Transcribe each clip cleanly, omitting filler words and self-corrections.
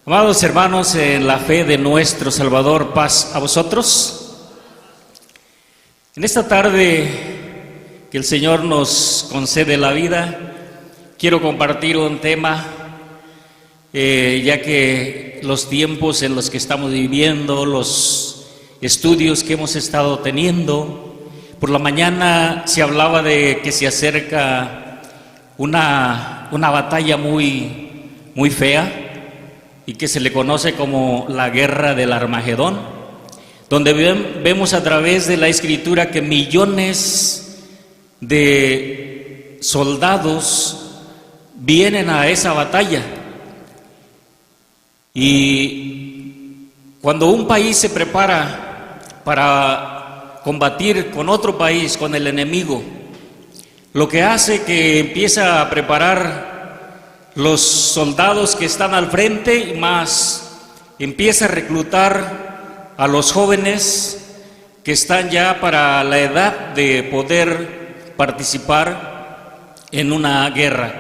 Amados hermanos, en la fe de nuestro Salvador, paz a vosotros. En esta tarde que el Señor nos concede la vida, quiero compartir un tema, ya que los tiempos en los que estamos viviendo, los estudios que hemos estado teniendo, por la mañana se hablaba de que se acerca una batalla muy fea, y que se le conoce como la guerra del Armagedón, donde vemos a través de la Escritura que millones de soldados vienen a esa batalla. Y cuando un país se prepara para combatir con otro país, con el enemigo, lo que hace que empieza a preparar los soldados que están al frente y más empieza a reclutar a los jóvenes que están ya para la edad de poder participar en una guerra.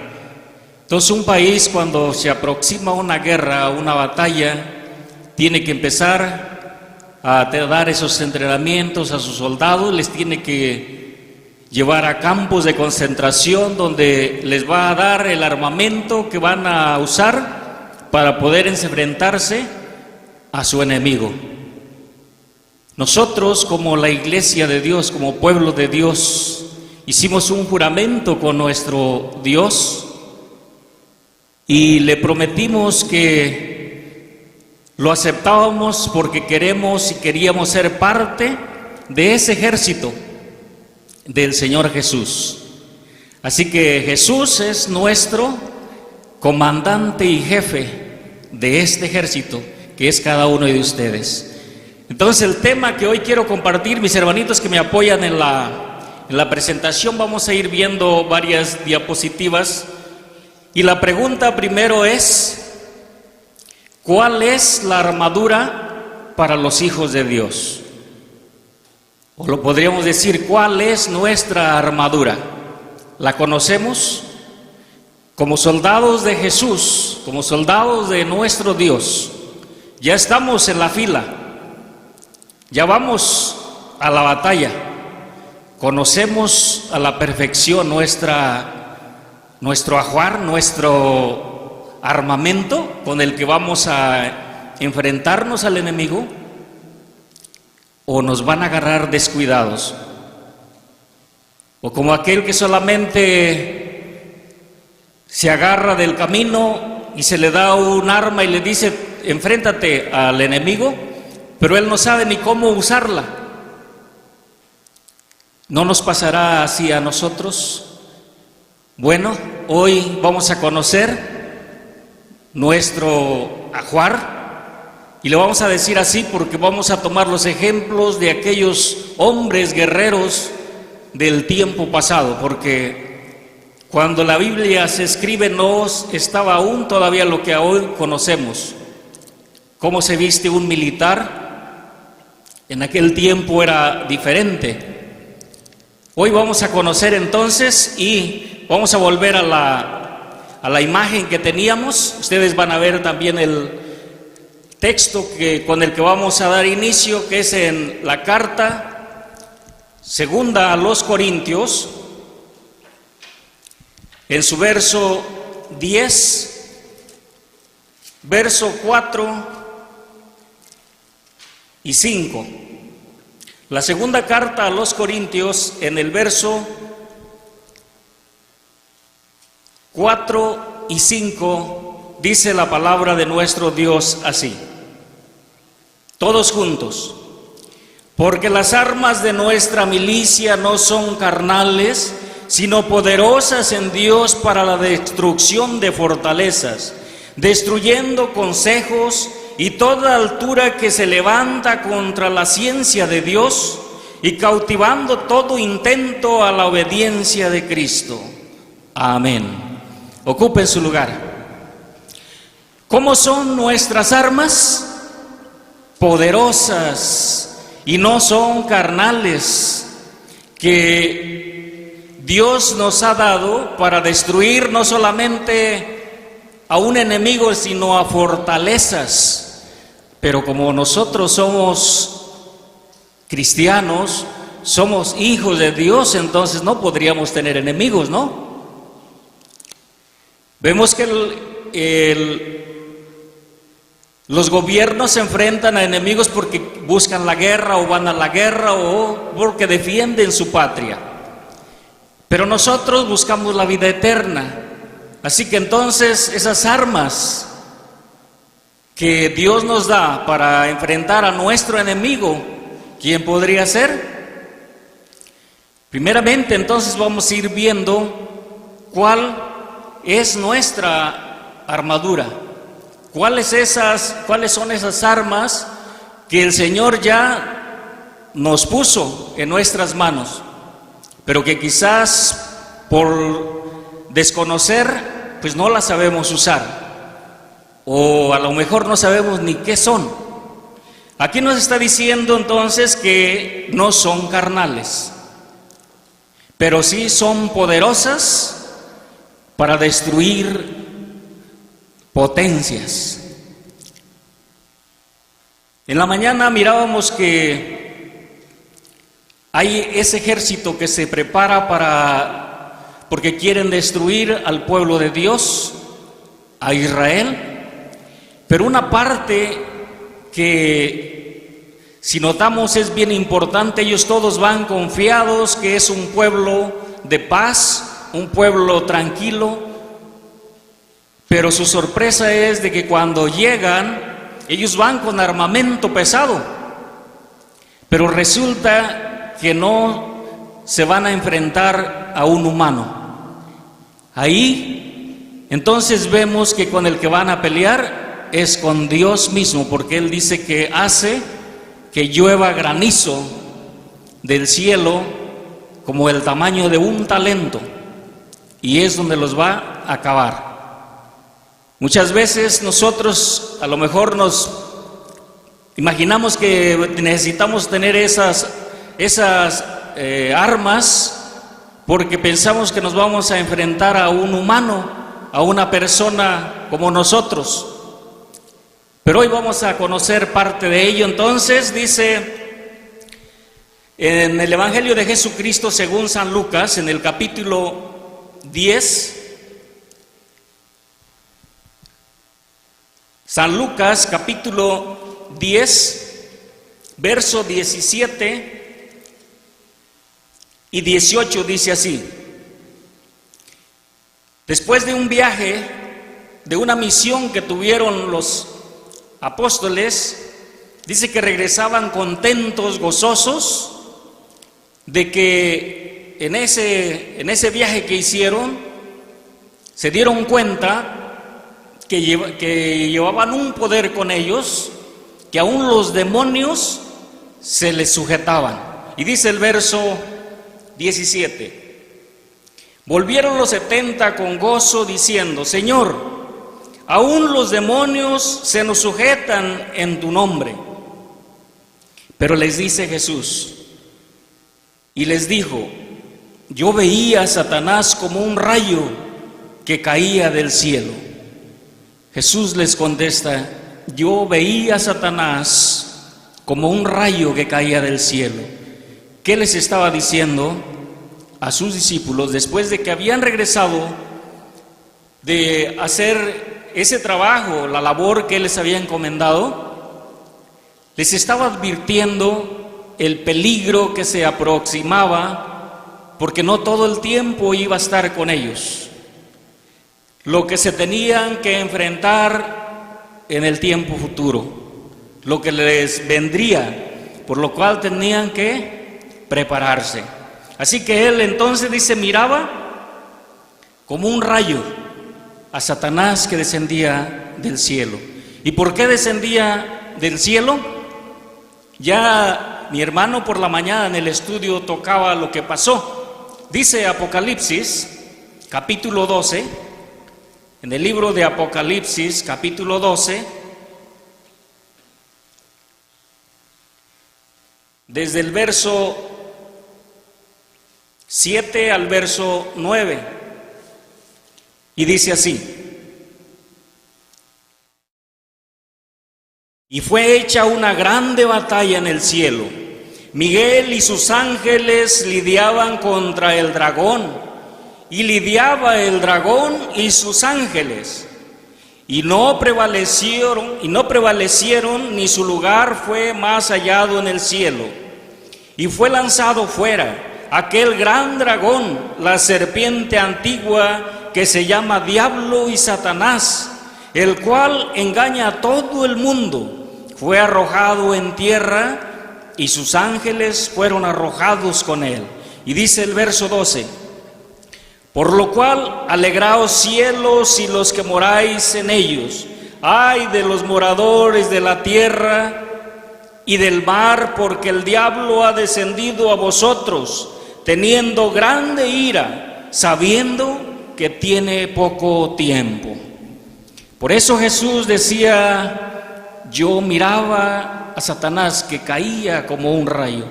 Entonces un país, cuando se aproxima a una guerra, a una batalla, tiene que empezar a dar esos entrenamientos a sus soldados, les tiene que llevar a campos de concentración donde les va a dar el armamento que van a usar para poder enfrentarse a su enemigo. Nosotros, como la iglesia de Dios, como pueblo de Dios, hicimos un juramento con nuestro Dios y le prometimos que lo aceptábamos porque queremos y queríamos ser parte de ese ejército del Señor Jesús. Así que Jesús es nuestro comandante y jefe de este ejército que es cada uno de ustedes. Entonces el tema que hoy quiero compartir, mis hermanitos que me apoyan en la presentación, vamos a ir viendo varias diapositivas y la pregunta primero es: ¿cuál es la armadura para los hijos de Dios? O lo podríamos decir, ¿cuál es nuestra armadura? ¿La conocemos? Como soldados de Jesús, como soldados de nuestro Dios, ya estamos en la fila, ya vamos a la batalla, conocemos a la perfección nuestro ajuar, nuestro armamento con el que vamos a enfrentarnos al enemigo. ¿O nos van a agarrar descuidados? O como aquel que solamente se agarra del camino y se le da un arma y le dice: enfréntate al enemigo, pero él no sabe ni cómo usarla. ¿No nos pasará así a nosotros? Bueno, hoy vamos a conocer nuestro ajuar. Y lo vamos a decir así porque vamos a tomar los ejemplos de aquellos hombres guerreros del tiempo pasado, porque cuando la Biblia se escribe no estaba aún todavía lo que hoy conocemos. Cómo se viste un militar en aquel tiempo era diferente. Hoy vamos a conocer entonces y vamos a volver a la imagen que teníamos. Ustedes van a ver también el texto con el que vamos a dar inicio, que es en la carta segunda a los Corintios, en su verso 10, verso 4 y 5. La segunda carta a los Corintios, en el verso 4 y 5, dice la palabra de nuestro Dios así. Todos juntos. Porque las armas de nuestra milicia no son carnales, sino poderosas en Dios para la destrucción de fortalezas, destruyendo consejos y toda altura que se levanta contra la ciencia de Dios y cautivando todo intento a la obediencia de Cristo. Amén. Ocupen su lugar. ¿Cómo son nuestras armas? Poderosas y no son carnales, que Dios nos ha dado para destruir no solamente a un enemigo, sino a fortalezas. Pero como nosotros somos cristianos, somos hijos de Dios, entonces no podríamos tener enemigos, ¿no? Vemos que los gobiernos se enfrentan a enemigos porque buscan la guerra o van a la guerra o porque defienden su patria. Pero nosotros buscamos la vida eterna. Así que entonces esas armas que Dios nos da para enfrentar a nuestro enemigo, ¿quién podría ser? Primeramente, entonces vamos a ir viendo cuál es nuestra armadura. ¿Cuáles son esas armas que el Señor ya nos puso en nuestras manos, pero que quizás por desconocer, pues no las sabemos usar, o a lo mejor no sabemos ni qué son? Aquí nos está diciendo entonces que no son carnales, pero sí son poderosas para destruir potencias. En la mañana mirábamos que hay ese ejército que se prepara porque quieren destruir al pueblo de Dios, a Israel, pero una parte que, si notamos, es bien importante. Ellos todos van confiados que es un pueblo de paz, un pueblo tranquilo, pero su sorpresa es de que cuando llegan, ellos van con armamento pesado, pero resulta que no se van a enfrentar a un humano. Ahí entonces vemos que con el que van a pelear es con Dios mismo, porque Él dice que hace que llueva granizo del cielo como el tamaño de un talento, y es donde los va a acabar. Muchas veces nosotros a lo mejor nos imaginamos que necesitamos tener esas armas porque pensamos que nos vamos a enfrentar a un humano, a una persona como nosotros. Pero hoy vamos a conocer parte de ello. Entonces dice en el Evangelio de Jesucristo según San Lucas, en el capítulo 10, San Lucas capítulo 10, verso 17 y 18 dice así: después de un viaje, de una misión que tuvieron los apóstoles, dice que regresaban contentos, gozosos, de que en ese viaje que hicieron, se dieron cuenta que llevaban un poder con ellos, que aún los demonios se les sujetaban. Y dice el verso 17: volvieron los 70 con gozo diciendo: Señor, aún los demonios se nos sujetan en tu nombre. Pero les dice Jesús, y les dijo: yo veía a Satanás como un rayo que caía del cielo. Jesús les contesta: yo veía a Satanás como un rayo que caía del cielo. ¿Qué les estaba diciendo a sus discípulos después de que habían regresado de hacer ese trabajo, la labor que Él les había encomendado? Les estaba advirtiendo el peligro que se aproximaba, porque no todo el tiempo iba a estar con ellos. Lo que se tenían que enfrentar en el tiempo futuro, lo que les vendría, por lo cual tenían que prepararse. Así que Él entonces dice, miraba como un rayo a Satanás que descendía del cielo. ¿Y por qué descendía del cielo? Ya mi hermano por la mañana en el estudio tocaba lo que pasó. Dice Apocalipsis, capítulo 12, en el libro de Apocalipsis, capítulo 12, desde el verso 7 al verso 9, y dice así: y fue hecha una grande batalla en el cielo. Miguel y sus ángeles lidiaban contra el dragón, y lidiaba el dragón y sus ángeles, y no prevalecieron, ni su lugar fue más hallado en el cielo. Y fue lanzado fuera aquel gran dragón, la serpiente antigua, que se llama Diablo y Satanás, el cual engaña a todo el mundo. Fue arrojado en tierra, y sus ángeles fueron arrojados con él. Y dice el verso 12: por lo cual, alegraos cielos y los que moráis en ellos. Ay de los moradores de la tierra y del mar, porque el diablo ha descendido a vosotros, teniendo grande ira, sabiendo que tiene poco tiempo. Por eso Jesús decía: yo miraba a Satanás que caía como un rayo.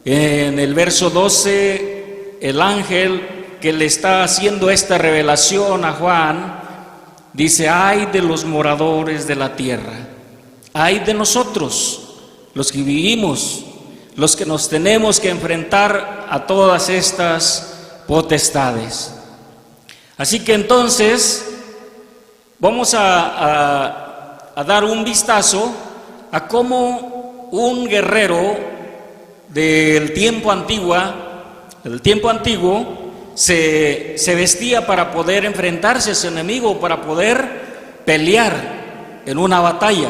En el verso 12, el ángel que le está haciendo esta revelación a Juan dice: ay de los moradores de la tierra, ay de nosotros, los que vivimos, los que nos tenemos que enfrentar a todas estas potestades. Así que entonces vamos a dar un vistazo a cómo un guerrero del tiempo antiguo se vestía para poder enfrentarse a su enemigo, para poder pelear en una batalla.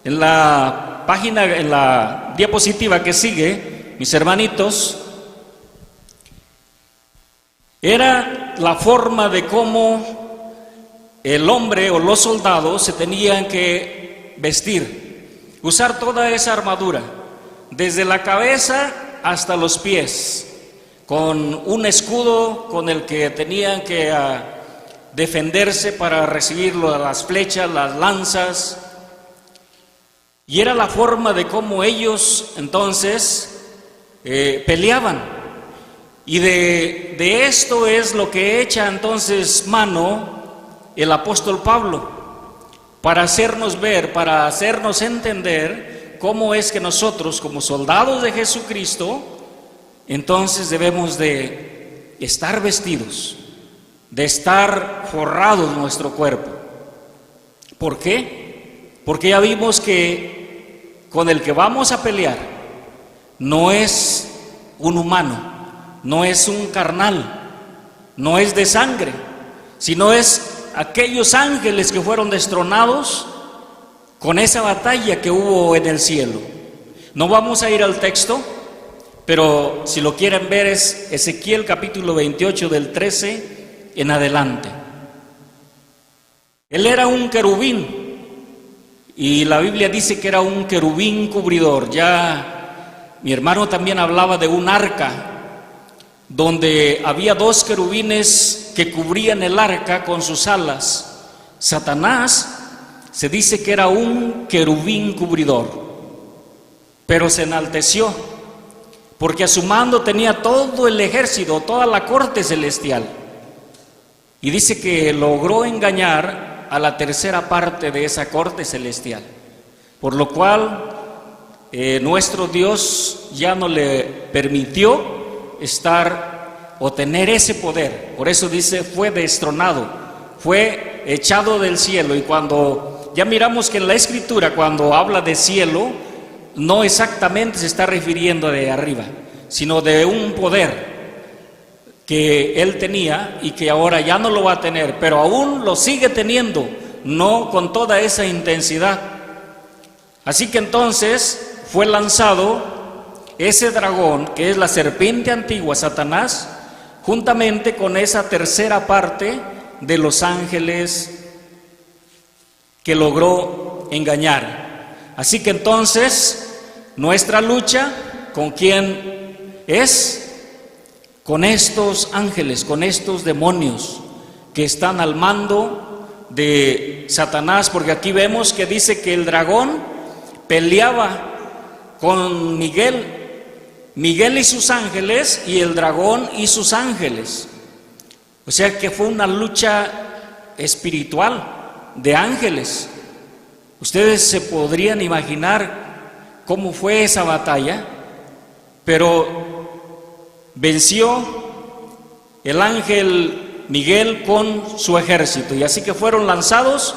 En la página, en la diapositiva que sigue, mis hermanitos, era la forma de cómo el hombre o los soldados se tenían que vestir, usar toda esa armadura, desde la cabeza hasta los pies, con un escudo con el que tenían que defenderse para recibir las flechas, las lanzas. Y era la forma de cómo ellos entonces peleaban. Y de esto es lo que echa entonces mano el apóstol Pablo, para hacernos ver, para hacernos entender cómo es que nosotros, como soldados de Jesucristo, entonces debemos de estar vestidos, de estar forrados nuestro cuerpo. ¿Por qué? Porque ya vimos que con el que vamos a pelear no es un humano, no es un carnal, no es de sangre, sino es aquellos ángeles que fueron destronados con esa batalla que hubo en el cielo. No vamos a ir al texto, pero si lo quieren ver es Ezequiel capítulo 28 del 13 en adelante. Él era un querubín, y la Biblia dice que era un querubín cubridor. Ya mi hermano también hablaba de un arca, donde había dos querubines que cubrían el arca con sus alas. Satanás se dice que era un querubín cubridor, pero se enalteció, porque a su mando tenía todo el ejército, toda la corte celestial. Y dice que logró engañar a la tercera parte de esa corte celestial, por lo cual nuestro Dios ya no le permitió estar o tener ese poder. Por eso dice, fue destronado, fue echado del cielo. Y cuando ya miramos que en la Escritura, cuando habla de cielo, no exactamente se está refiriendo de arriba, sino de un poder que él tenía y que ahora ya no lo va a tener, pero aún lo sigue teniendo, no con toda esa intensidad. Así que entonces fue lanzado ese dragón, que es la serpiente antigua, Satanás, juntamente con esa tercera parte de los ángeles que logró engañar. Así que entonces nuestra lucha, ¿con quién es? Con estos ángeles, con estos demonios que están al mando de Satanás, porque aquí vemos que dice que el dragón peleaba con Miguel y sus ángeles, y el dragón y sus ángeles. O sea que fue una lucha espiritual de ángeles. Ustedes se podrían imaginar cómo fue esa batalla, pero venció el ángel Miguel con su ejército, y así que fueron lanzados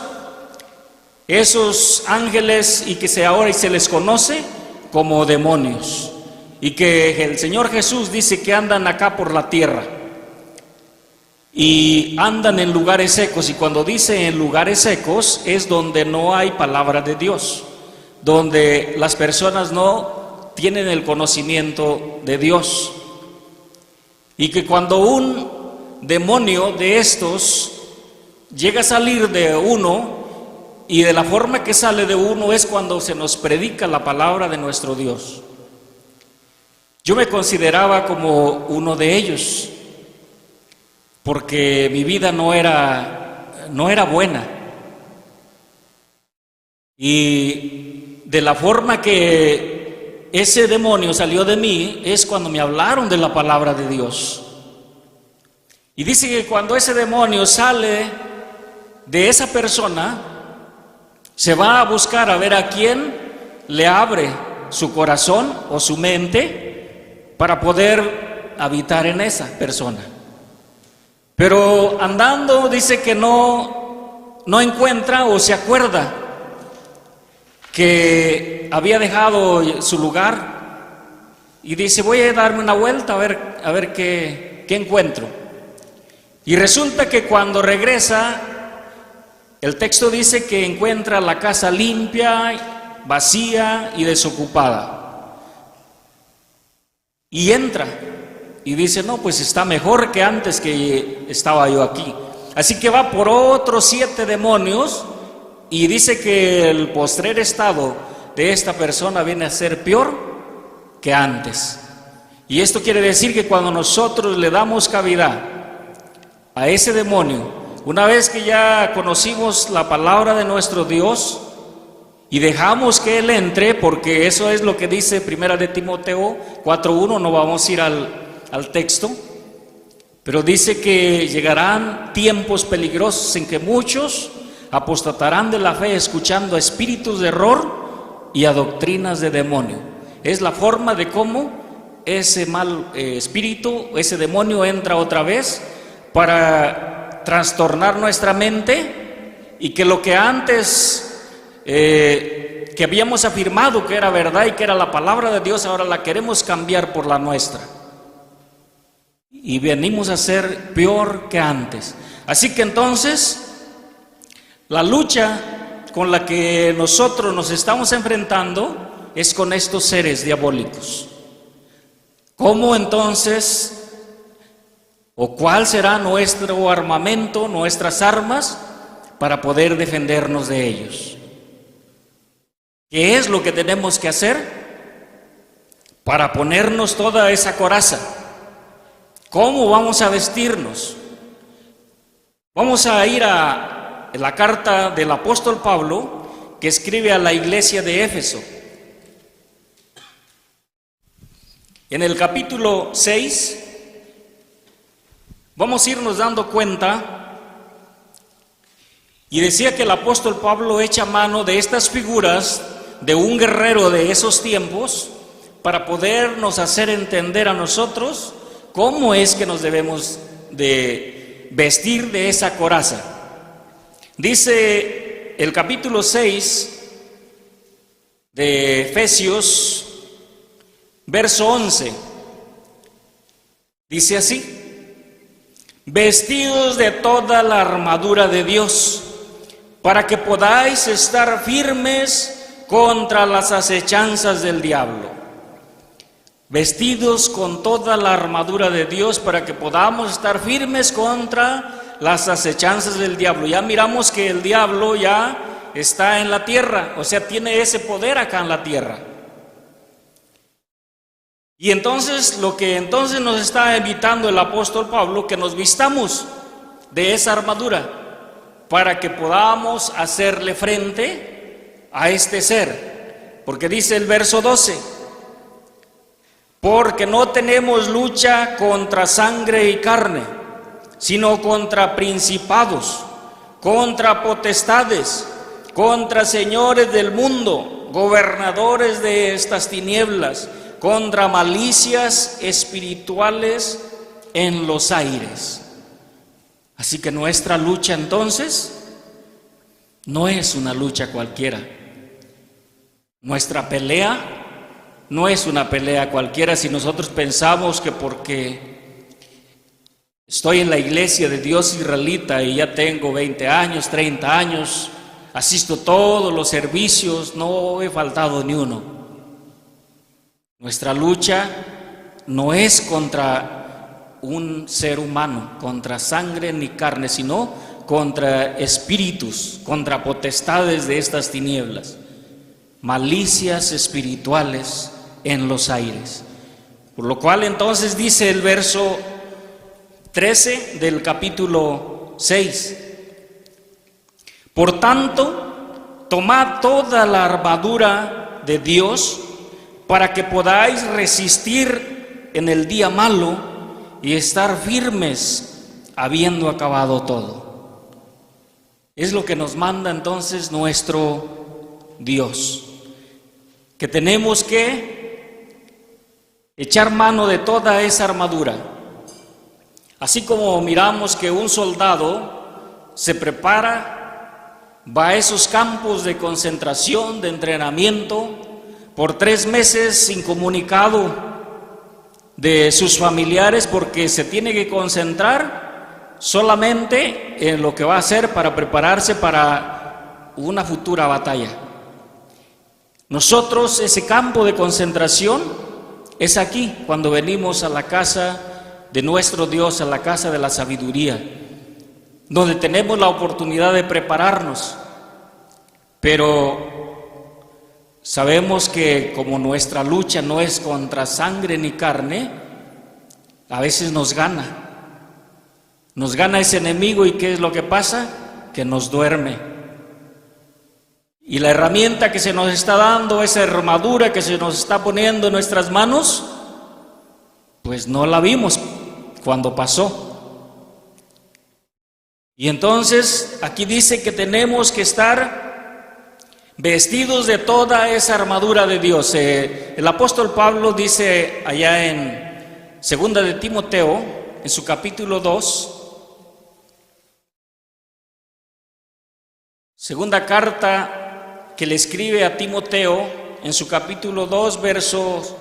esos ángeles, y que ahora se les conoce como demonios, y que el Señor Jesús dice que andan acá por la tierra y andan en lugares secos. Y cuando dice en lugares secos es donde no hay palabra de Dios, donde las personas no tienen el conocimiento de Dios, y que cuando un demonio de estos llega a salir de uno, y de la forma que sale de uno es cuando se nos predica la palabra de nuestro Dios. Yo me consideraba como uno de ellos, porque mi vida no era buena, y de la forma que ese demonio salió de mí es cuando me hablaron de la palabra de Dios. Y dice que cuando ese demonio sale de esa persona, se va a buscar a ver a quién le abre su corazón o su mente para poder habitar en esa persona. Pero andando dice que no encuentra o se acuerda que había dejado su lugar, y dice: voy a darme una vuelta a ver qué encuentro. Y resulta que cuando regresa, el texto dice que encuentra la casa limpia, vacía y desocupada. Y entra y dice: no, pues está mejor que antes que estaba yo aquí. Así que va por otros 7 demonios, y dice que el postrer estado de esta persona viene a ser peor que antes. Y esto quiere decir que cuando nosotros le damos cavidad a ese demonio, una vez que ya conocimos la palabra de nuestro Dios y dejamos que Él entre, porque eso es lo que dice Primera de Timoteo 4:1, no vamos a ir al texto, pero dice que llegarán tiempos peligrosos en que muchos apostatarán de la fe, escuchando a espíritus de error y a doctrinas de demonio. Es la forma de cómo ese mal espíritu, ese demonio entra otra vez para trastornar nuestra mente, y que lo que antes que habíamos afirmado que era verdad y que era la palabra de Dios, ahora la queremos cambiar por la nuestra, y venimos a ser peor que antes. Así que entonces la lucha con la que nosotros nos estamos enfrentando es con estos seres diabólicos. ¿Cómo entonces, o cuál será nuestro armamento, nuestras armas para poder defendernos de ellos? ¿Qué es lo que tenemos que hacer para ponernos toda esa coraza? ¿Cómo vamos a vestirnos? Vamos a ir a la carta del apóstol Pablo, que escribe a la iglesia de Éfeso. En el capítulo 6 vamos a irnos dando cuenta, y decía que el apóstol Pablo echa mano de estas figuras de un guerrero de esos tiempos para podernos hacer entender a nosotros cómo es que nos debemos de vestir de esa coraza. Dice el capítulo 6 de Efesios, verso 11, dice así: vestidos de toda la armadura de Dios, para que podáis estar firmes contra las acechanzas del diablo. Vestidos con toda la armadura de Dios para que podamos estar firmes contra las acechanzas del diablo. Ya miramos que el diablo ya está en la tierra, o sea, tiene ese poder acá en la tierra. Y entonces, lo que entonces nos está invitando el apóstol Pablo, que nos vistamos de esa armadura para que podamos hacerle frente a este ser. Porque dice el verso 12: porque no tenemos lucha contra sangre y carne, sino contra principados, contra potestades, contra señores del mundo, gobernadores de estas tinieblas, contra malicias espirituales en los aires. Así que nuestra lucha entonces no es una lucha cualquiera. Nuestra pelea no es una pelea cualquiera. Si nosotros pensamos que porque estoy en la iglesia de Dios israelita y ya tengo 20 años, 30 años, asisto todos los servicios, no he faltado ni uno. Nuestra lucha no es contra un ser humano, contra sangre ni carne, sino contra espíritus, contra potestades de estas tinieblas, malicias espirituales en los aires. Por lo cual entonces dice el verso 13 del capítulo 6: por tanto, tomad toda la armadura de Dios para que podáis resistir en el día malo y estar firmes habiendo acabado todo. Es lo que nos manda entonces nuestro Dios, que tenemos que echar mano de toda esa armadura. Así como miramos que un soldado se prepara, va a esos campos de concentración, de entrenamiento, por 3 meses incomunicado de sus familiares, porque se tiene que concentrar solamente en lo que va a hacer para prepararse para una futura batalla. Nosotros, ese campo de concentración es aquí, cuando venimos a la casa de nuestro Dios, a la casa de la sabiduría, donde tenemos la oportunidad de prepararnos. Pero sabemos que como nuestra lucha no es contra sangre ni carne, a veces nos gana ese enemigo. ¿Y qué es lo que pasa? Que nos duerme. Y la herramienta que se nos está dando, esa armadura que se nos está poniendo en nuestras manos, pues no la vimos cuando pasó. Y entonces aquí dice que tenemos que estar vestidos de toda esa armadura de Dios. El apóstol Pablo dice allá en 2 de Timoteo, en su capítulo 2, segunda carta que le escribe a Timoteo, en su capítulo 2, versos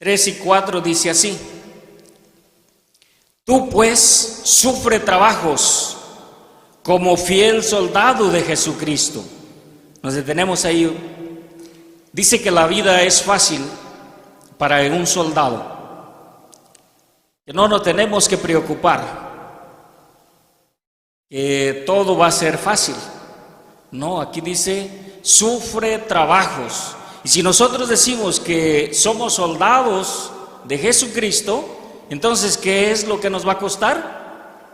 3 y 4, dice así: tú pues sufre trabajos como fiel soldado de Jesucristo. Nos detenemos ahí. Dice que la vida es fácil para un soldado, que no nos tenemos que preocupar, que todo va a ser fácil. No, aquí dice sufre trabajos. Y si nosotros decimos que somos soldados de Jesucristo, entonces ¿qué es lo que nos va a costar?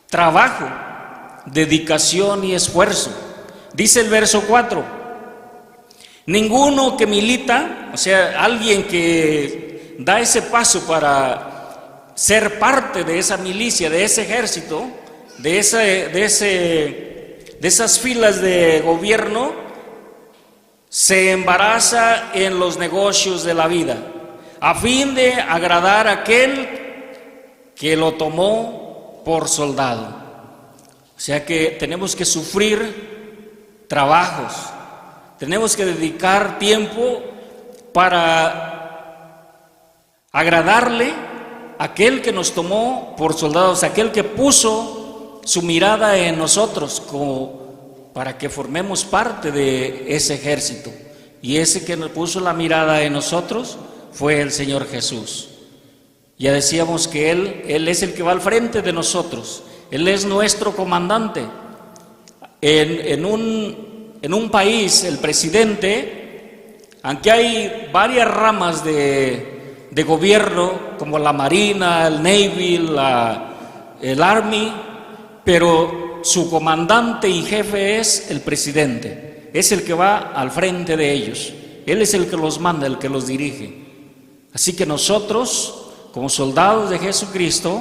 Trabajo, dedicación y esfuerzo. Dice el verso 4: ninguno que milita, o sea, alguien que da ese paso para ser parte de esa milicia, de ese ejército, de esas filas de gobierno, se embaraza en los negocios de la vida, a fin de agradar a aquel que lo tomó por soldado. O sea que tenemos que sufrir trabajos, tenemos que dedicar tiempo para agradarle a aquel que nos tomó por soldados, aquel que puso su mirada en nosotros como para que formemos parte de ese ejército. Y ese que nos puso la mirada en nosotros fue el Señor Jesús. Ya decíamos que Él es el que va al frente de nosotros. Él es nuestro comandante. En un país, el presidente, aunque hay varias ramas de gobierno, como la Marina, el Navy, el Army, pero su comandante y jefe es el presidente. Es el que va al frente de ellos. Él es el que los manda, el que los dirige. Así que nosotros, como soldados de Jesucristo,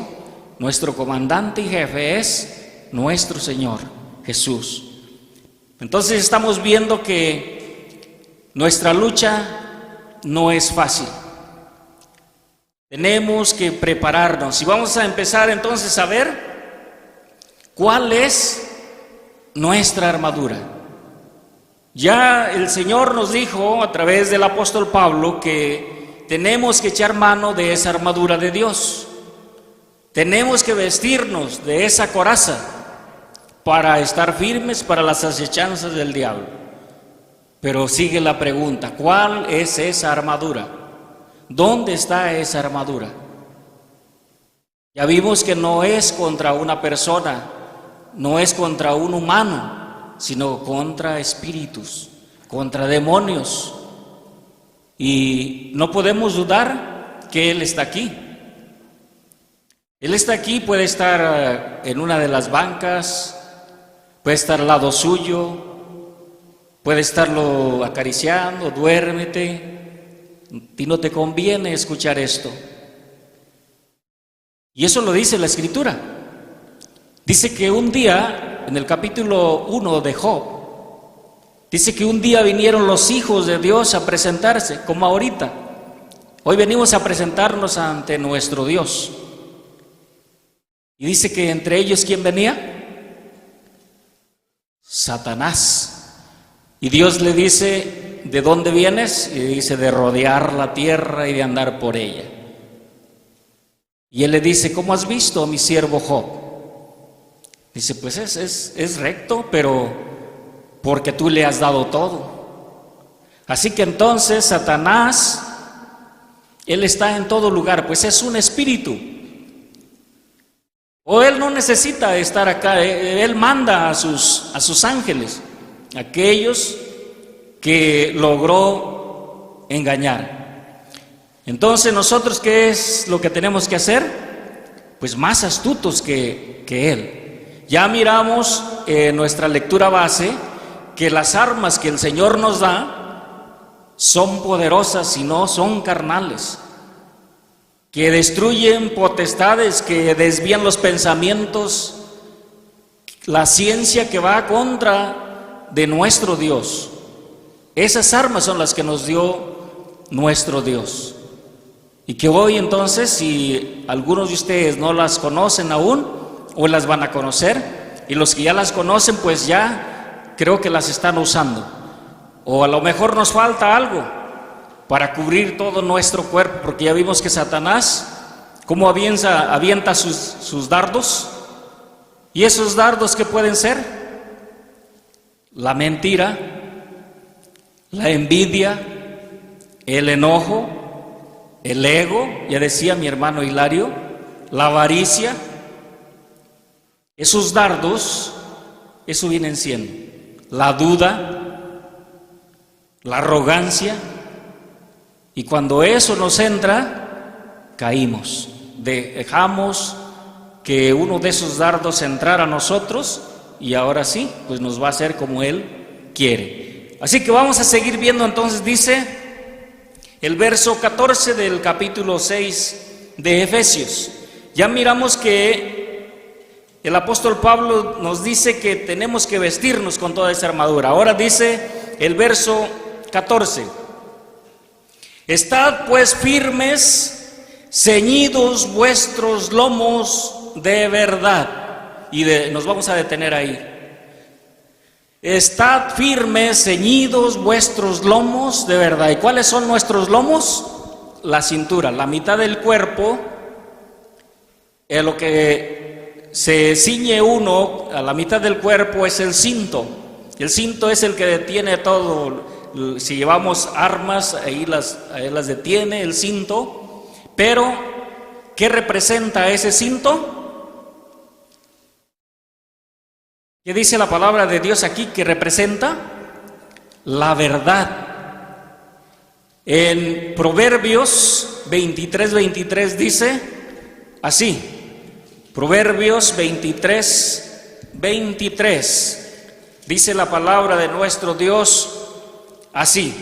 nuestro comandante y jefe es nuestro Señor Jesús. Entonces estamos viendo que nuestra lucha no es fácil. Tenemos que prepararnos y vamos a empezar entonces a ver cuál es nuestra armadura. Ya el Señor nos dijo a través del apóstol Pablo que tenemos que echar mano de esa armadura de Dios. Tenemos que vestirnos de esa coraza para estar firmes para las acechanzas del diablo. Pero sigue la pregunta, ¿cuál es esa armadura? ¿Dónde está esa armadura? Ya vimos que no es contra una persona, no es contra un humano, sino contra espíritus, contra demonios. Y no podemos dudar que Él está aquí. Él está aquí, puede estar en una de las bancas, puede estar al lado suyo, puede estarlo acariciando, duérmete. Y no te conviene escuchar esto. Y eso lo dice la Escritura. Dice que un día, en el capítulo 1 de Job, dice que un día vinieron los hijos de Dios a presentarse, como ahorita. Hoy venimos a presentarnos ante nuestro Dios. Y dice que entre ellos, ¿quién venía? Satanás. Y Dios le dice, ¿de dónde vienes? Y dice, de rodear la tierra y de andar por ella. Y él le dice, ¿cómo has visto a mi siervo Job? Dice, pues es recto, pero porque tú le has dado todo. Así que entonces Satanás, él está en todo lugar, pues es un espíritu. O él no necesita estar acá, él manda a sus ángeles, aquellos que logró engañar. Entonces nosotros, ¿qué es lo que tenemos que hacer? Pues más astutos que él. Ya miramos en nuestra lectura base que las armas que el Señor nos da son poderosas y no son carnales, que destruyen potestades, que desvían los pensamientos, la ciencia que va contra de nuestro Dios. Esas armas son las que nos dio nuestro Dios. Y que hoy entonces, si algunos de ustedes no las conocen aún, hoy las van a conocer, y los que ya las conocen, pues ya creo que las están usando. O a lo mejor nos falta algo para cubrir todo nuestro cuerpo, porque ya vimos que Satanás, cómo avienta sus dardos. ¿Y esos dardos qué pueden ser? La mentira, la envidia, el enojo, el ego, ya decía mi hermano Hilario, la avaricia. Esos dardos, eso vienen siendo la duda, la arrogancia. Y cuando eso nos entra, caímos. Dejamos que uno de esos dardos entrara a nosotros y ahora sí, pues nos va a hacer como Él quiere. Así que vamos a seguir viendo entonces, dice el verso 14 del capítulo 6 de Efesios. Ya miramos que el apóstol Pablo nos dice que tenemos que vestirnos con toda esa armadura. Ahora dice el verso 14. Estad pues firmes, ceñidos vuestros lomos de verdad. Y nos vamos a detener ahí. Estad firmes, ceñidos vuestros lomos de verdad. ¿Y cuáles son nuestros lomos? La cintura, la mitad del cuerpo, lo que se ciñe uno a la mitad del cuerpo es el cinto. El cinto es el que detiene todo. Si llevamos armas, ahí las detiene el cinto. Pero, ¿qué representa ese cinto? ¿Qué dice la palabra de Dios aquí que representa? La verdad. En Proverbios 23:23 dice así. Proverbios 23:23 dice la palabra de nuestro Dios así: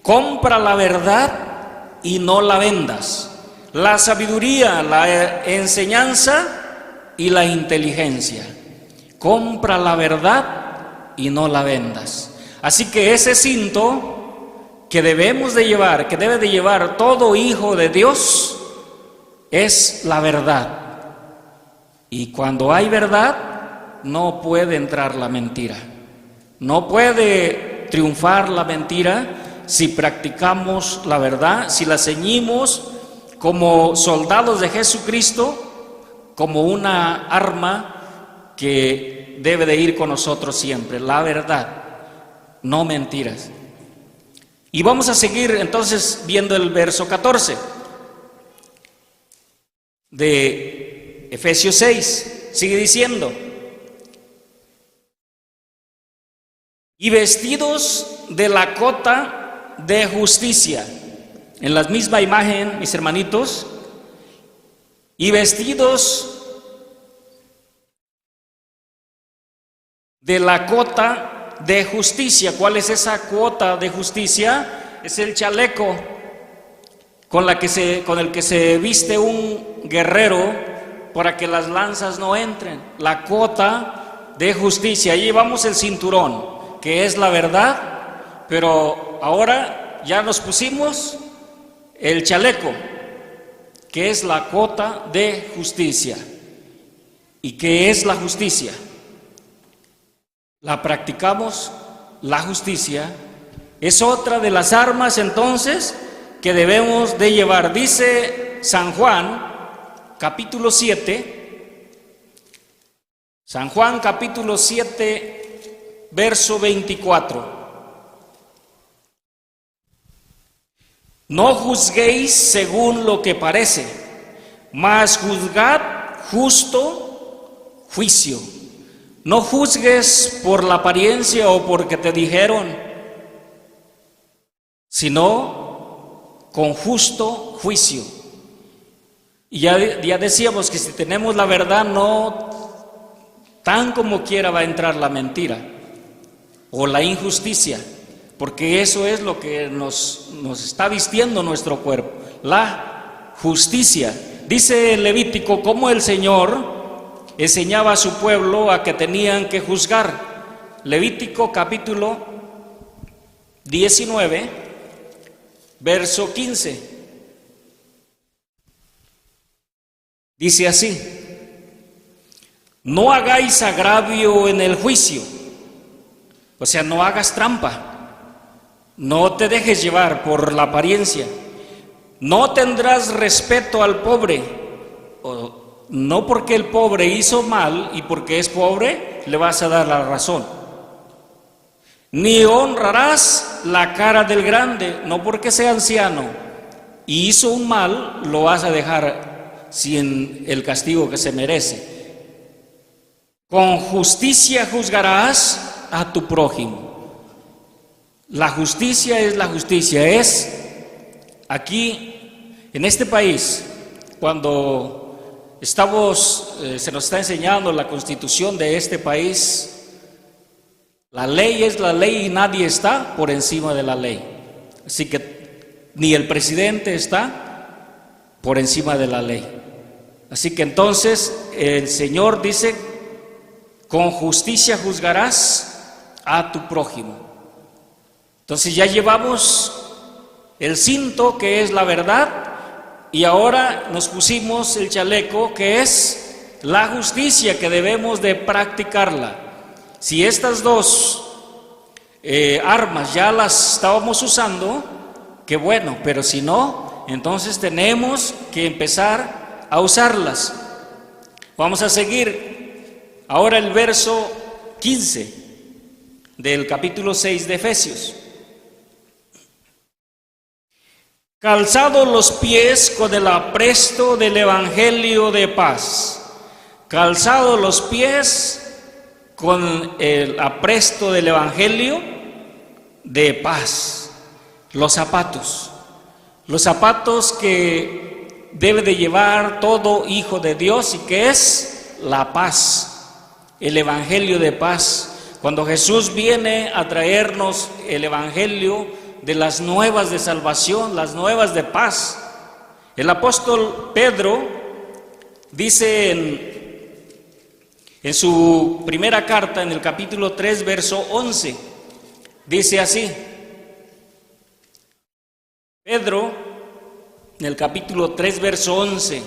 compra la verdad y no la vendas, la sabiduría, la enseñanza y la inteligencia. compra la verdad y no la vendas. Así que ese cinto que debemos de llevar, que debe de llevar todo hijo de Dios, es la verdad. Y cuando hay verdad, no puede entrar la mentira. No puede triunfar la mentira si practicamos la verdad, si la ceñimos como soldados de Jesucristo, como una arma que debe de ir con nosotros siempre, la verdad, no mentiras. Y vamos a seguir entonces viendo el verso 14 de Efesios 6, sigue diciendo: y vestidos de la cota de justicia. En la misma imagen, mis hermanitos, y vestidos de la cota de justicia. ¿Cuál es esa cuota de justicia? Es el chaleco con el que se viste un guerrero para que las lanzas no entren. La cota de justicia. Ahí llevamos el cinturón, que es la verdad, pero ahora ya nos pusimos el chaleco, que es la cota de justicia. ¿Y qué es la justicia? La practicamos, la justicia. Es otra de las armas entonces que debemos de llevar. Dice San Juan, capítulo 7, San Juan capítulo 7, verso 24. No juzguéis según lo que parece, mas juzgad justo juicio. No juzgues por la apariencia o porque te dijeron, sino con justo juicio. Y ya decíamos que si tenemos la verdad, no tan como quiera va a entrar la mentira o la injusticia, porque eso es lo que nos está vistiendo nuestro cuerpo, la justicia. Dice el Levítico cómo el Señor enseñaba a su pueblo a que tenían que juzgar. Levítico capítulo 19, verso 15. Dice así: no hagáis agravio en el juicio, o sea, no hagas trampa. No te dejes llevar por la apariencia. No tendrás respeto al pobre. No porque el pobre hizo mal y porque es pobre le vas a dar la razón. Ni honrarás la cara del grande, no porque sea anciano y hizo un mal lo vas a dejar sin el castigo que se merece. Con justicia juzgarás a tu prójimo. La justicia es la justicia, es aquí en este país, cuando se nos está enseñando la constitución de este país, la ley es la ley y nadie está por encima de la ley. Así que ni el presidente está por encima de la ley. Así que entonces el Señor dice, con justicia juzgarás a tu prójimo. Entonces ya llevamos el cinto, que es la verdad, y ahora nos pusimos el chaleco, que es la justicia, que debemos de practicarla. Si estas dos armas ya las estábamos usando, qué bueno, pero si no, entonces tenemos que empezar a usarlas. Vamos a seguir ahora el verso 15 del capítulo 6 de Efesios. Calzados los pies con el apresto del evangelio de paz. Calzados los pies con el apresto del evangelio de paz. Los zapatos que debe de llevar todo hijo de Dios, y que es la paz, el evangelio de paz. Cuando Jesús viene a traernos el evangelio de las nuevas de salvación, las nuevas de paz, el apóstol Pedro dice En su primera carta, en el capítulo 3, verso 11, dice así: Pedro, en el capítulo 3, verso 11,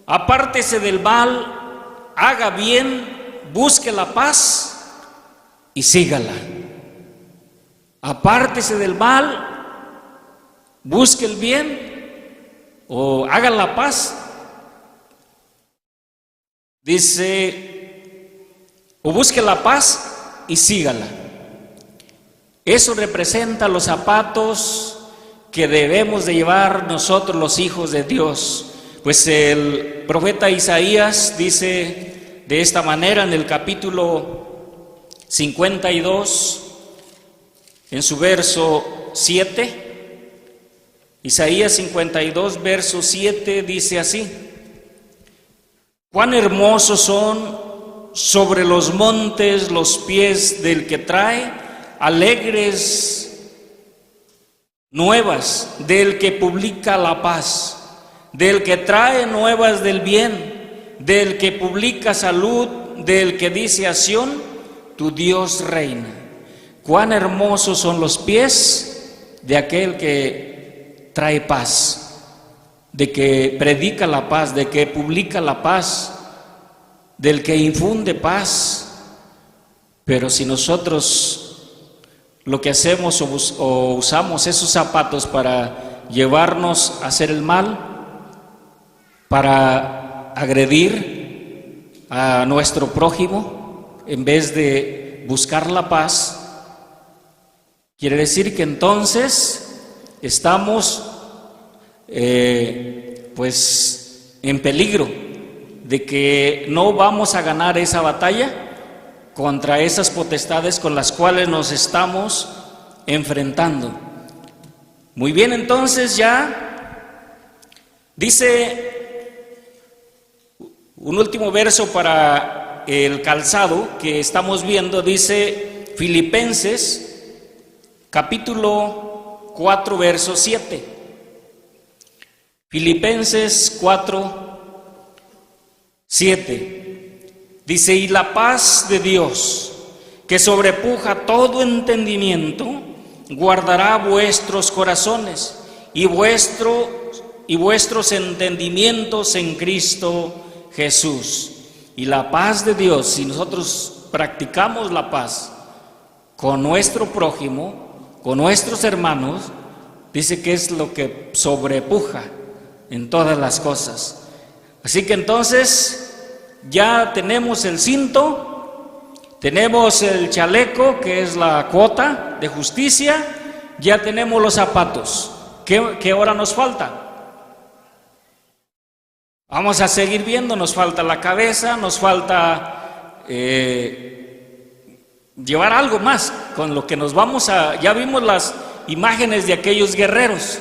apártese del mal, haga bien, busque la paz y sígala. Apártese del mal, busque el bien o haga la paz. Dice, o busque la paz y sígala. Eso representa los zapatos que debemos de llevar nosotros los hijos de Dios. Pues el profeta Isaías dice de esta manera en el capítulo 52, en su verso 7, Isaías 52, verso 7, dice así: cuán hermosos son sobre los montes los pies del que trae alegres nuevas, del que publica la paz, del que trae nuevas del bien, del que publica salud, del que dice a Sión, tu Dios reina. Cuán hermosos son los pies de aquel que trae paz, de que predica la paz, de que publica la paz, del que infunde paz. Pero si nosotros lo que hacemos o usamos esos zapatos para llevarnos a hacer el mal, para agredir a nuestro prójimo, en vez de buscar la paz, quiere decir que entonces estamos pues en peligro de que no vamos a ganar esa batalla contra esas potestades con las cuales nos estamos enfrentando. Muy bien, entonces ya dice un último verso para el calzado que estamos viendo, dice Filipenses capítulo 4, verso 7. Filipenses 4, 7, dice: y la paz de Dios, que sobrepuja todo entendimiento, guardará vuestros corazones y vuestros entendimientos en Cristo Jesús. Y la paz de Dios, si nosotros practicamos la paz con nuestro prójimo, con nuestros hermanos, dice que es lo que sobrepuja en todas las cosas. Así que entonces ya tenemos el cinto, tenemos el chaleco, que es la cuota de justicia, ya tenemos los zapatos. ¿Qué hora nos falta? Vamos a seguir viendo, nos falta la cabeza, nos falta llevar algo más con lo que nos vamos a... Ya vimos las imágenes de aquellos guerreros.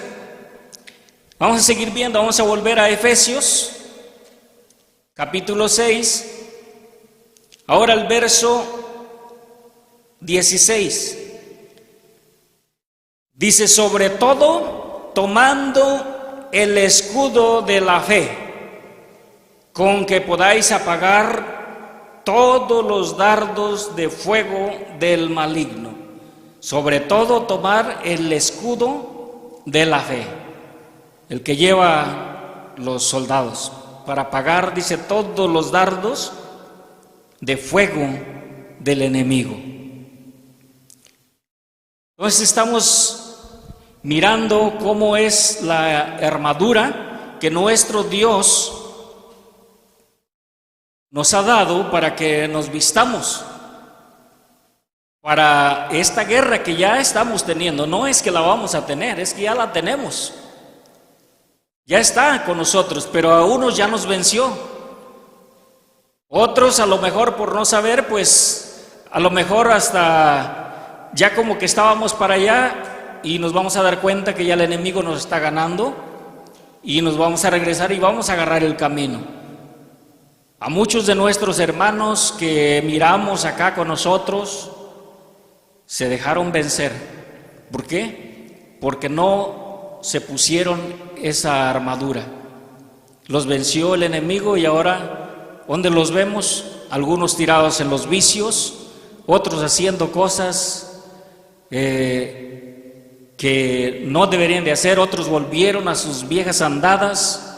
Vamos a seguir viendo, vamos a volver a Efesios capítulo 6, ahora el verso 16, dice: sobre todo, tomando el escudo de la fe, con que podáis apagar todos los dardos de fuego del maligno. Sobre todo, tomar el escudo de la fe, el que lleva los soldados, para apagar, dice, todos los dardos de fuego del enemigo. Entonces estamos mirando cómo es la armadura que nuestro Dios nos ha dado para que nos vistamos para esta guerra que ya estamos teniendo. No es que la vamos a tener, es que ya la tenemos. Ya está con nosotros, pero a unos ya nos venció. Otros, a lo mejor por no saber, pues a lo mejor hasta ya como que estábamos para allá y nos vamos a dar cuenta que ya el enemigo nos está ganando y nos vamos a regresar y vamos a agarrar el camino. A muchos de nuestros hermanos que miramos acá con nosotros se dejaron vencer. ¿Por qué? Porque no se pusieron esa armadura. Los venció el enemigo y ahora, ¿dónde los vemos? algunos tirados en los vicios, otros haciendo cosas que no deberían de hacer, otros volvieron a sus viejas andadas,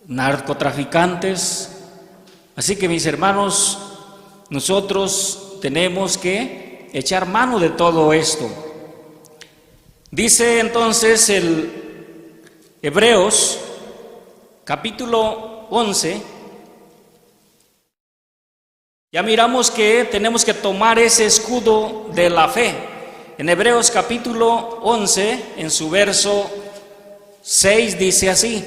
narcotraficantes. Así que, mis hermanos, nosotros tenemos que echar mano de todo esto. Dice entonces el Hebreos capítulo 11, ya miramos que tenemos que tomar ese escudo de la fe. En Hebreos capítulo 11, en su verso 6, dice así: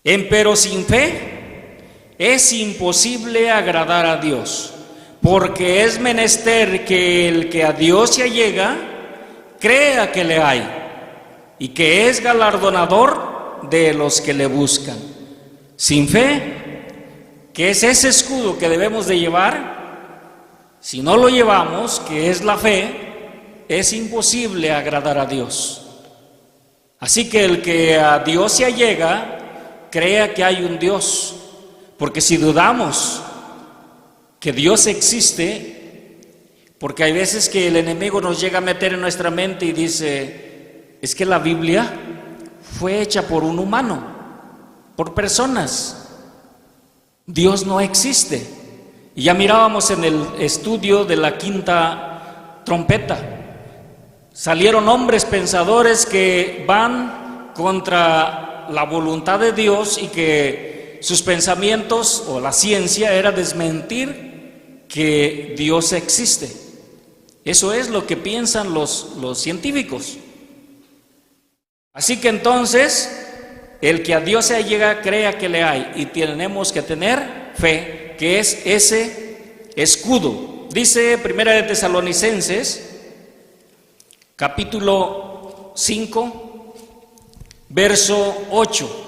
Empero sin fe es imposible agradar a Dios, porque es menester que el que a Dios se allega crea que le hay, y que es galardonador de los que le buscan. Sin fe, que es ese escudo que debemos de llevar, si no lo llevamos, que es la fe, es imposible agradar a Dios. Así que el que a Dios se allega, crea que hay un Dios, porque si dudamos que Dios existe, porque hay veces que el enemigo nos llega a meter en nuestra mente y dice: es que la Biblia fue hecha por un humano, por personas, Dios no existe. Y ya mirábamos en el estudio de la quinta trompeta, salieron hombres pensadores que van contra la voluntad de Dios y que sus pensamientos o la ciencia era desmentir que Dios existe. Eso es lo que piensan los científicos. Así que entonces, el que a Dios se allega crea que le hay, y tenemos que tener fe, que es ese escudo. Dice Primera de Tesalonicenses, capítulo 5, verso 8.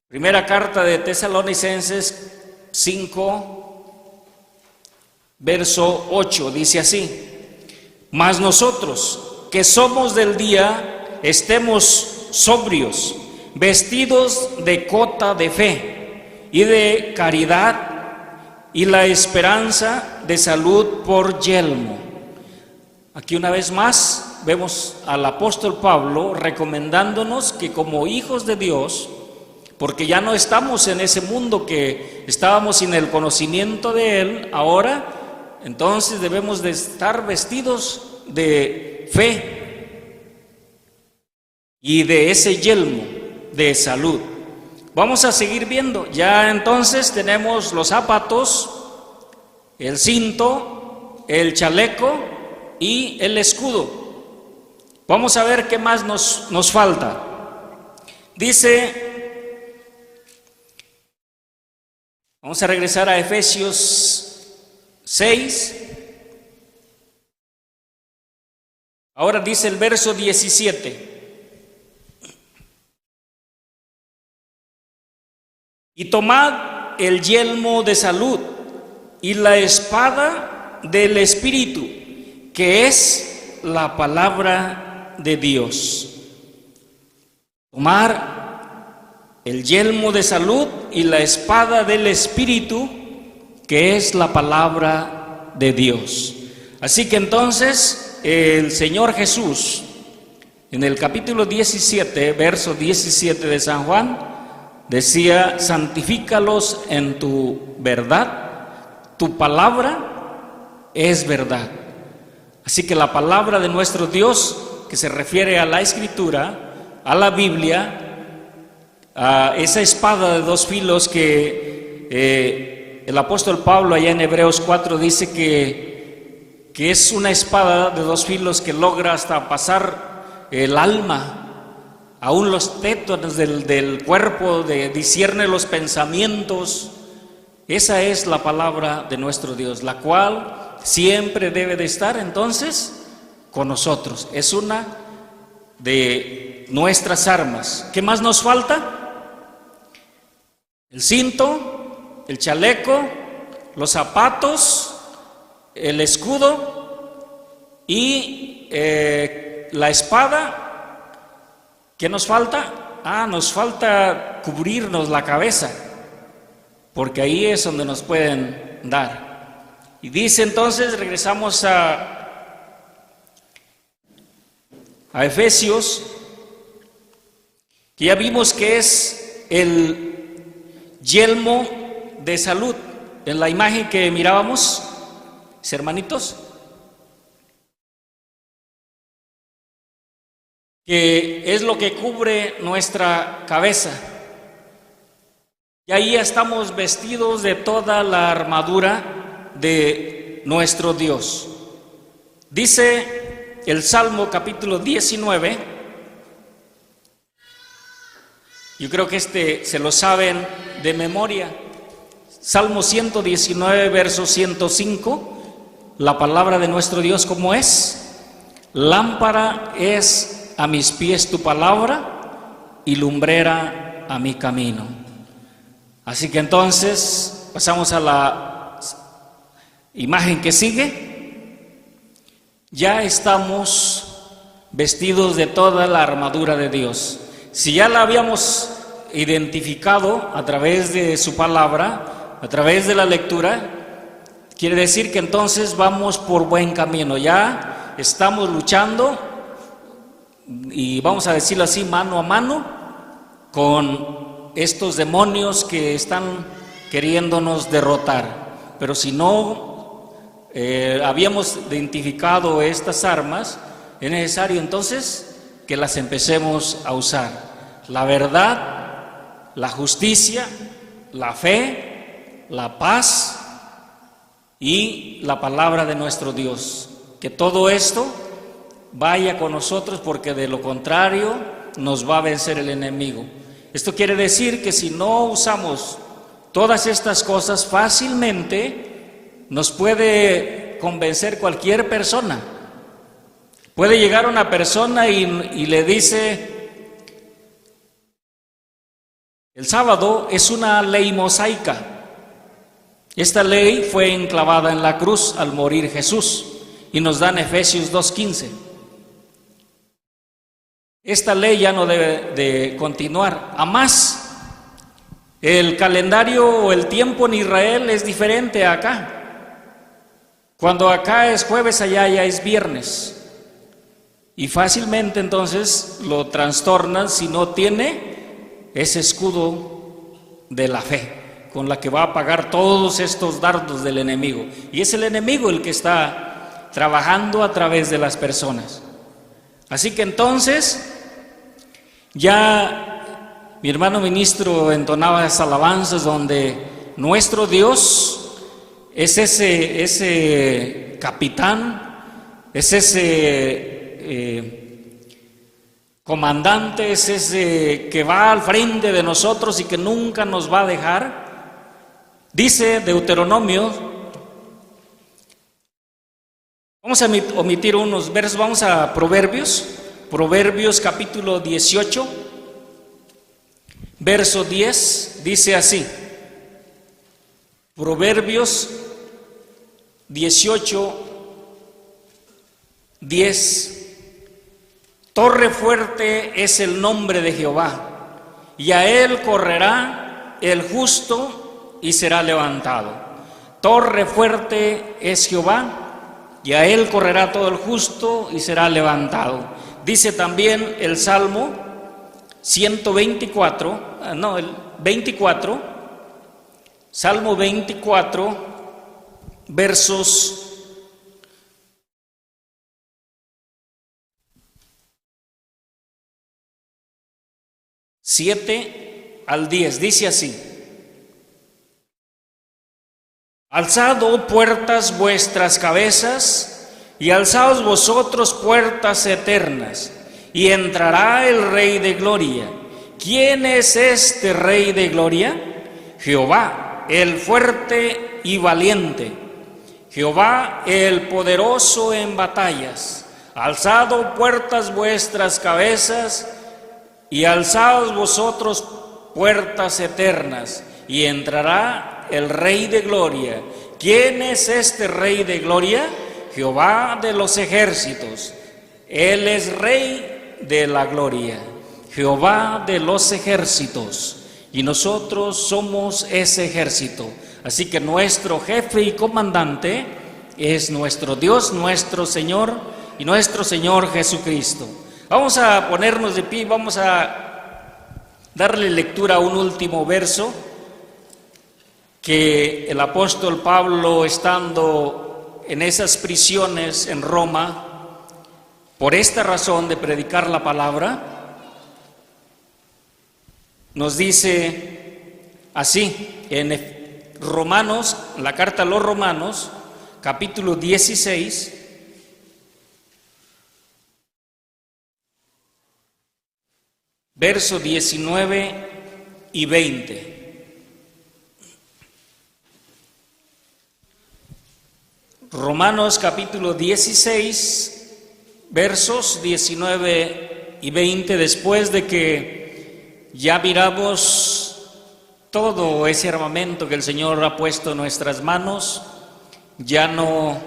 Primera carta de Tesalonicenses 5, verso 8, dice así: Mas nosotros, que somos del día, estemos sobrios, vestidos de cota de fe y de caridad, y la esperanza de salud por yelmo. Aquí una vez más vemos al apóstol Pablo recomendándonos que como hijos de Dios, porque ya no estamos en ese mundo que estábamos sin el conocimiento de Él, ahora entonces debemos de estar vestidos de fe y de ese yelmo de salud. Vamos a seguir viendo. Ya entonces tenemos los zapatos, el cinto, el chaleco y el escudo. Vamos a ver qué más nos falta. Dice, vamos a regresar a Efesios 6. Ahora dice el verso 17. Y tomad el yelmo de salud y la espada del Espíritu, que es la palabra de Dios. Tomar el yelmo de salud y la espada del Espíritu, que es la palabra de Dios. Así que entonces el Señor Jesús, en el capítulo 17, verso 17 de San Juan, decía: santifícalos en tu verdad, tu palabra es verdad. Así que la palabra de nuestro Dios, que se refiere a la Escritura, a la Biblia, a esa espada de dos filos que el apóstol Pablo allá en Hebreos 4 dice que es una espada de dos filos que logra hasta pasar el alma, aún los tétanos del cuerpo, discierne los pensamientos. Esa es la palabra de nuestro Dios, la cual siempre debe de estar entonces con nosotros. Es una de nuestras armas. ¿Qué más nos falta? El cinto, el chaleco, los zapatos, el escudo y la espada, ¿qué nos falta? Nos falta cubrirnos la cabeza, porque ahí es donde nos pueden dar. Y dice entonces, regresamos a Efesios, que ya vimos que es el yelmo de salud, en la imagen que mirábamos, hermanitos, que es lo que cubre nuestra cabeza. Y ahí estamos vestidos de toda la armadura de nuestro Dios. Dice el Salmo capítulo 19, yo creo que se lo saben de memoria, Salmo 119, verso 105, la palabra de nuestro Dios, ¿cómo es? Lámpara es a mis pies tu palabra y lumbrera a mi camino. Así que entonces pasamos a la imagen que sigue. Ya estamos vestidos de toda la armadura de Dios. Si ya la habíamos identificado a través de su palabra, a través de la lectura, quiere decir que entonces vamos por buen camino. Ya estamos luchando, y vamos a decirlo así, mano a mano con estos demonios que están queriéndonos derrotar. Pero si no habíamos identificado estas armas, es necesario entonces que las empecemos a usar. La verdad, la justicia, la fe, la paz y la palabra de nuestro Dios. Que todo esto vaya con nosotros, porque de lo contrario nos va a vencer el enemigo. Esto quiere decir que si no usamos todas estas cosas, fácilmente nos puede convencer cualquier persona. Puede llegar una persona y le dice: el sábado es una ley mosaica. Esta ley fue enclavada en la cruz al morir Jesús, y nos dan Efesios 2:15. Esta ley ya no debe de continuar. A más, el calendario o el tiempo en Israel es diferente a acá. Cuando acá es jueves, allá ya es viernes. Y fácilmente entonces lo trastornan si no tiene ese escudo de la fe, con la que va a apagar todos estos dardos del enemigo. Y es el enemigo el que está trabajando a través de las personas. Así que entonces, ya mi hermano ministro entonaba esas alabanzas donde nuestro Dios es ese capitán, es ese comandante, es ese que va al frente de nosotros y que nunca nos va a dejar. Dice Deuteronomio, vamos a omitir unos versos, vamos a Proverbios capítulo 18, verso 10, dice así, Proverbios 18, 10, torre fuerte es el nombre de Jehová, y a él correrá el justo y será levantado. Torre fuerte es Jehová, y a él correrá todo el justo y será levantado. Dice también el Salmo 24, Salmo 24, versos 7 al 10, dice así: alzad, oh puertas, vuestras cabezas, y alzaos vosotros puertas eternas, y entrará el Rey de gloria. ¿Quién es este Rey de gloria? Jehová, el fuerte y valiente, Jehová, el poderoso en batallas. Alzad, oh puertas, vuestras cabezas, y alzaos vosotros puertas eternas, y entrará el Rey de gloria. ¿Quién es este Rey de gloria? Jehová de los ejércitos. Él es Rey de la gloria, Jehová de los ejércitos, y nosotros somos ese ejército. Así que nuestro jefe y comandante es nuestro Dios, nuestro Señor y nuestro Señor Jesucristo. Vamos a ponernos de pie, vamos a darle lectura a un último verso que el apóstol Pablo, estando en esas prisiones en Roma, por esta razón de predicar la palabra, nos dice así en Romanos, la carta a los Romanos, capítulo 16, verso 19 y 20. Romanos capítulo 16, versos 19 y 20, después de que ya miramos todo ese armamento que el Señor ha puesto en nuestras manos, ya no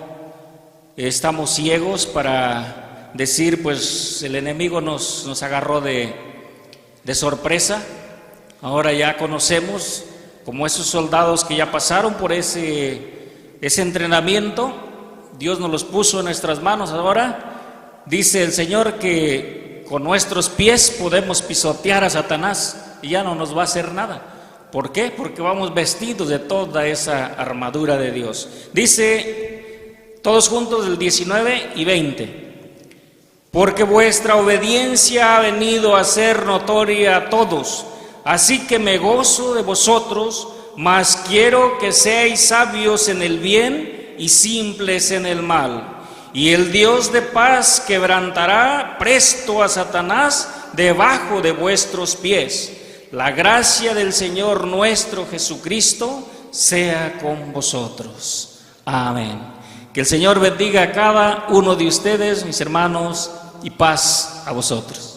estamos ciegos para decir, pues el enemigo nos agarró de sorpresa. Ahora ya conocemos, como esos soldados que ya pasaron por ese entrenamiento, Dios nos los puso en nuestras manos. Ahora dice el Señor que con nuestros pies podemos pisotear a Satanás y ya no nos va a hacer nada. ¿Por qué? Porque vamos vestidos de toda esa armadura de Dios. Dice todos juntos el 19 y 20. Porque vuestra obediencia ha venido a ser notoria a todos, así que me gozo de vosotros, mas quiero que seáis sabios en el bien y simples en el mal. Y el Dios de paz quebrantará presto a Satanás debajo de vuestros pies. La gracia del Señor nuestro Jesucristo sea con vosotros. Amén. Que el Señor bendiga a cada uno de ustedes, mis hermanos, y paz a vosotros.